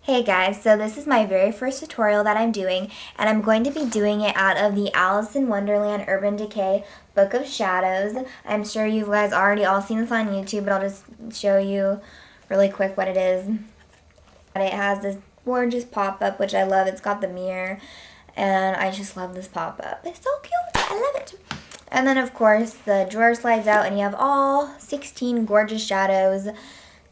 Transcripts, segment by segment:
Hey guys, so this is my very first tutorial that I'm doing, and I'm going to be doing it out of the Alice in Wonderland Urban Decay Book of Shadows. I'm sure you guys already all seen this on YouTube, but I'll just show you really quick what it is. It has this gorgeous pop-up, which I love. It's got the mirror, and I just love this pop-up. It's so cute. I love it. And then, of course, the drawer slides out, and you have all 16 gorgeous shadows,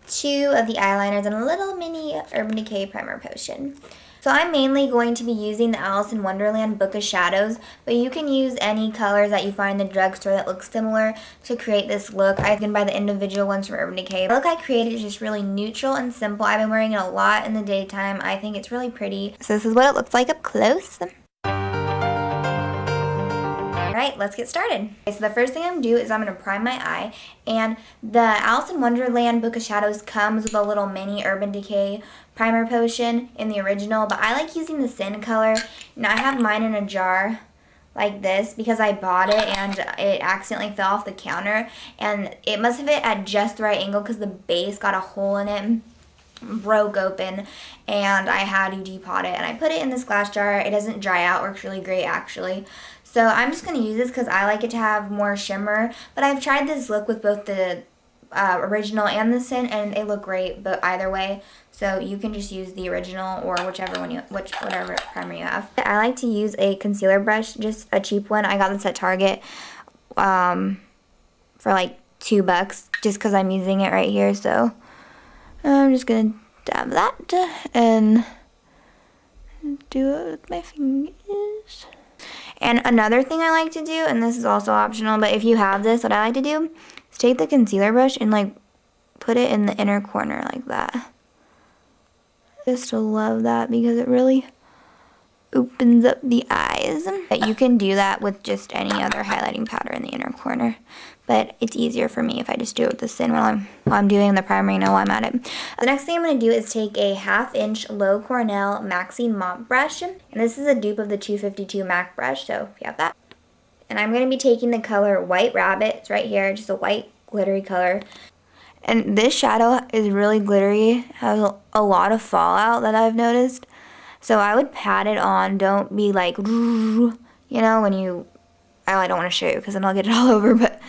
2 of the eyeliners, and a little mini Urban Decay primer potion. So I'm mainly going to be using the Alice in Wonderland Book of Shadows, but you can use any colors that you find in the drugstore that look similar to create this look. I can buy the individual ones from Urban Decay. The look I created is just really neutral and simple. I've been wearing it a lot in the daytime. I think it's really pretty. So this is what it looks like up close. Alright, let's get started. Okay, so the first thing I'm going to do is I'm going to prime my eye, and the Alice in Wonderland Book of Shadows comes with a little mini Urban Decay primer potion in the original, but I like using the Sin color. Now I have mine in a jar like this because I bought it and it accidentally fell off the counter, and it must have hit at just the right angle because the base got a hole in it, broke open, and I had to depot it, and I put it in this glass jar. It doesn't dry out, works really great actually. So I'm just going to use this because I like it to have more shimmer, but I've tried this look with both the original and the Sin, and they look great, but either way. So you can just use the original or whatever primer you have. I like to use a concealer brush, just a cheap one. I got this at Target for like $2, just because I'm using it right here. So I'm just going to dab that and do it with my fingers. And another thing I like to do, and this is also optional, but if you have this, what I like to do is take the concealer brush and like put it in the inner corner like that. I just love that because it really opens up the eyes. But you can do that with just any other highlighting powder in the inner corner. But it's easier for me if I just do it with the Sin while I'm doing the primer, you know, while I'm at it. The next thing I'm going to do is take a 1/2" Low Cornell Maxine Mop brush. And this is a dupe of the 252 MAC brush, so if you have that. And I'm going to be taking the color White Rabbit. It's right here, just a white glittery color. And this shadow is really glittery, has a lot of fallout that I've noticed. So I would pat it on, don't be like, you know, when you, I don't want to show you because then I'll get it all over, but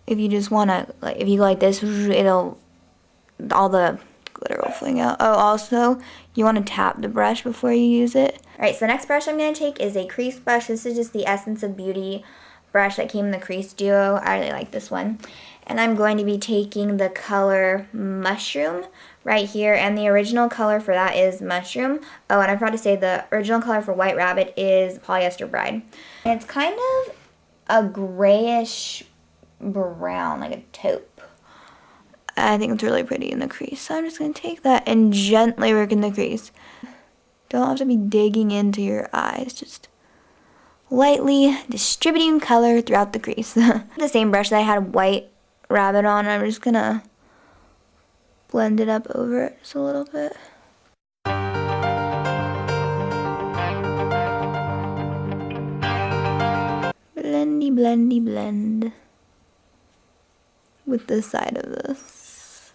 if you just want to, like, if you go like this, all the glitter will fling out. Oh, also, you want to tap the brush before you use it. Alright, so the next brush I'm going to take is a crease brush. This is just the Essence of Beauty brush that came in the crease duo. I really like this one. And I'm going to be taking the color Mushroom right here, and the original color for that is Mushroom. Oh, and I forgot to say the original color for White Rabbit is Polyester Bride. And it's kind of a grayish brown, like a taupe. I think it's really pretty in the crease, so I'm just going to take that and gently work in the crease. Don't have to be digging into your eyes, just lightly distributing color throughout the crease. The same brush that I had White Rabbit on, I'm just going to blend it up over it just a little bit. Blendy, blendy, blend with the side of this.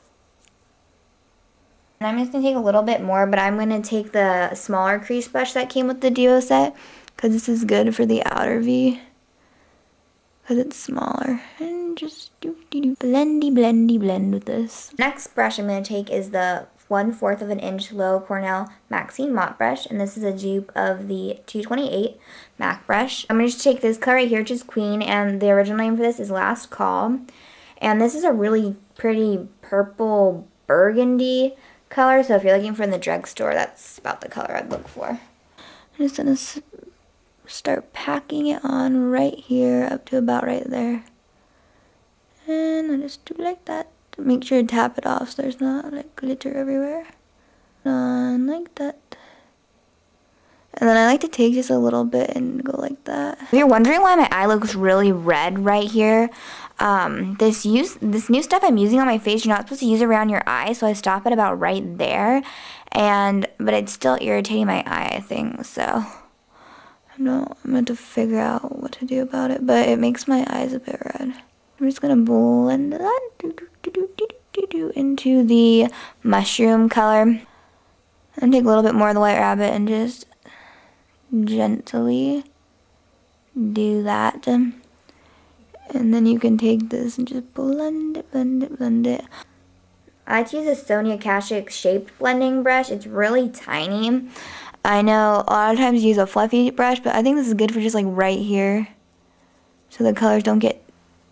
And I'm just going to take a little bit more, but I'm going to take the smaller crease brush that came with the duo set because this is good for the outer V because it's smaller. And just blendy, blendy, blend with this. Next brush I'm going to take is the 1/4 inch Low Cornell Maxine Mop brush, and this is a dupe of the 228 MAC brush. I'm going to just take this color right here, which is Queen, and the original name for this is Last Call. And this is a really pretty purple burgundy color, so if you're looking for in the drugstore, that's about the color I'd look for. I'm just going to start packing it on right here up to about right there. And I just do like that. Make sure to tap it off so there's not like glitter everywhere. On like that. And then I like to take just a little bit and go like that. If you're wondering why my eye looks really red right here, this new stuff I'm using on my face, you're not supposed to use around your eye, so I stop it about right there. But it's still irritating my eye, I think, so I'm going to figure out what to do about it, but it makes my eyes a bit red. I'm just going to blend that into the mushroom color. And take a little bit more of the White Rabbit and just gently do that. And then you can take this and just blend it, blend it, blend it. I like to use a Sonia Kashuk shaped blending brush. It's really tiny. I know a lot of times you use a fluffy brush, but I think this is good for just like right here, so the colors don't get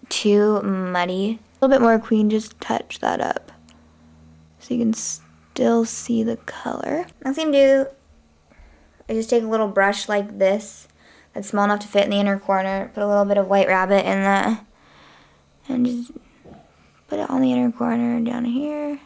too muddy. A little bit more Queen, just touch that up so you can still see the color. Next thing to do is just take a little brush like this that's small enough to fit in the inner corner, put a little bit of White Rabbit in that, and just put it on the inner corner down here.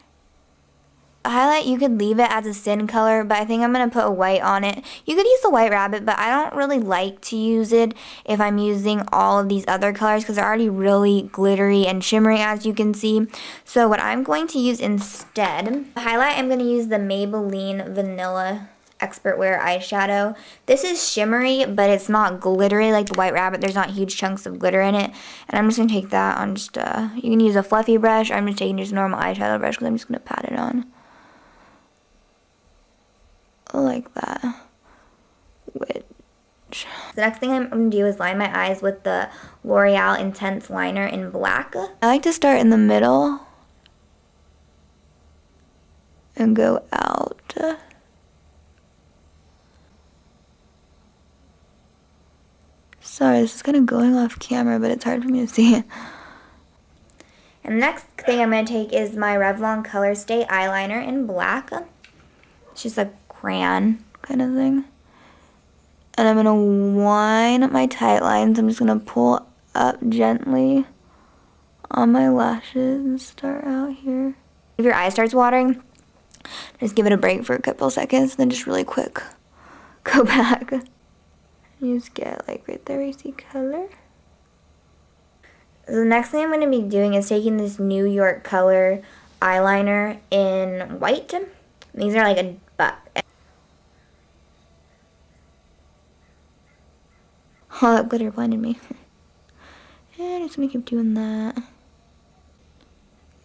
A highlight, you could leave it as a sin color, but I think I'm going to put a white on it. You could use the White Rabbit, but I don't really like to use it if I'm using all of these other colors because they're already really glittery and shimmery, as you can see. So what I'm going to use instead, the highlight, I'm going to use the Maybelline Vanilla Expert Wear eyeshadow. This is shimmery, but it's not glittery like the White Rabbit. There's not huge chunks of glitter in it. And I'm just going to take that on just, you can use a fluffy brush, or I'm just taking just a normal eyeshadow brush because I'm just going to pat it on. Like that. The next thing I'm going to do is line my eyes with the L'Oreal Intense Liner in black. I like to start in the middle and go out. Sorry, this is kind of going off camera, but it's hard for me to see. And the next thing I'm going to take is my Revlon Color Stay eyeliner in black. It's just a crayon kind of thing. And I'm going to wind my tight lines. I'm just going to pull up gently on my lashes and start out here. If your eye starts watering, just give it a break for a couple seconds, then just really quick go back. You just get like right there, you see color. The next thing I'm going to be doing is taking this New York Color eyeliner in white. These are like a oh, that glitter blinded me. And I'm just gonna keep doing that.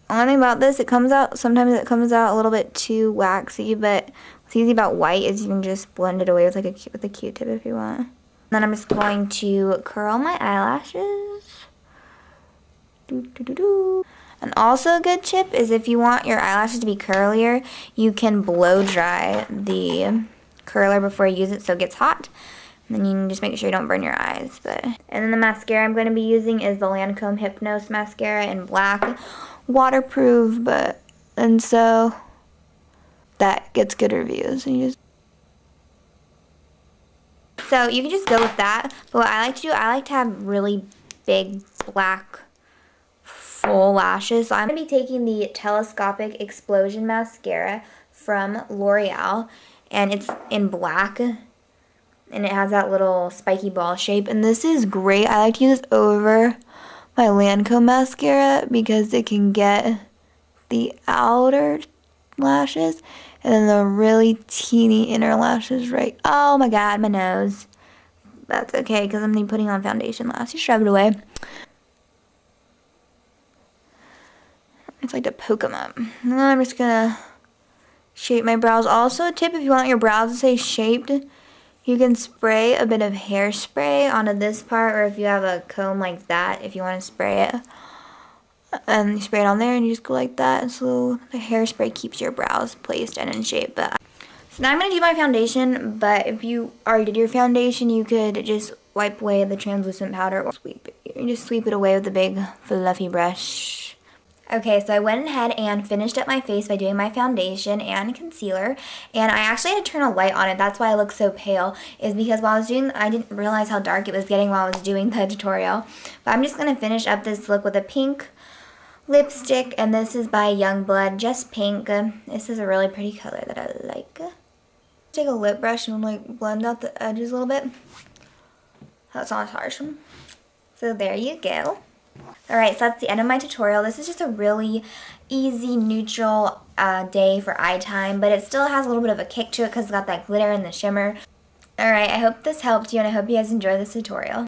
Only thing about this, sometimes it comes out a little bit too waxy, but what's easy about white is you can just blend it away with with a Q-tip if you want. And then I'm just going to curl my eyelashes. And also a good tip is if you want your eyelashes to be curlier, you can blow dry the curler before you use it so it gets hot. And then you can just make sure you don't burn your eyes. And then the mascara I'm going to be using is the Lancôme Hypnôse mascara in black. Waterproof, and so that gets good reviews. And so you can just go with that. But what I like to do, I like to have really big black full lashes. So I'm going to be taking the Telescopic Explosion mascara from L'Oreal, and it's in black. And it has that little spiky ball shape. And this is great. I like to use this over my Lancôme mascara because it can get the outer lashes and then the really teeny inner lashes right. Oh my god, my nose. That's okay because I'm putting on foundation last. You shove it away. I just like to poke them up. And then I'm just going to shape my brows. Also a tip, if you want your brows to stay shaped, you can spray a bit of hairspray onto this part, or if you have a comb like that, if you want to spray it. And you spray it on there and you just go like that, so the hairspray keeps your brows placed and in shape. So now I'm going to do my foundation, but if you already did your foundation, you could just wipe away the translucent powder or just sweep it away with a big fluffy brush. Okay, so I went ahead and finished up my face by doing my foundation and concealer, and I actually had to turn a light on it. That's why I look so pale, is because while I was doing, I didn't realize how dark it was getting while I was doing the tutorial. But I'm just going to finish up this look with a pink lipstick, and this is by Youngblood, just pink. This is a really pretty color that I like. Take a lip brush and like blend out the edges a little bit. That's not as harsh. So there you go. Alright, so that's the end of my tutorial. This is just a really easy, neutral day for eye time, but it still has a little bit of a kick to it because it's got that glitter and the shimmer. Alright, I hope this helped you, and I hope you guys enjoy this tutorial.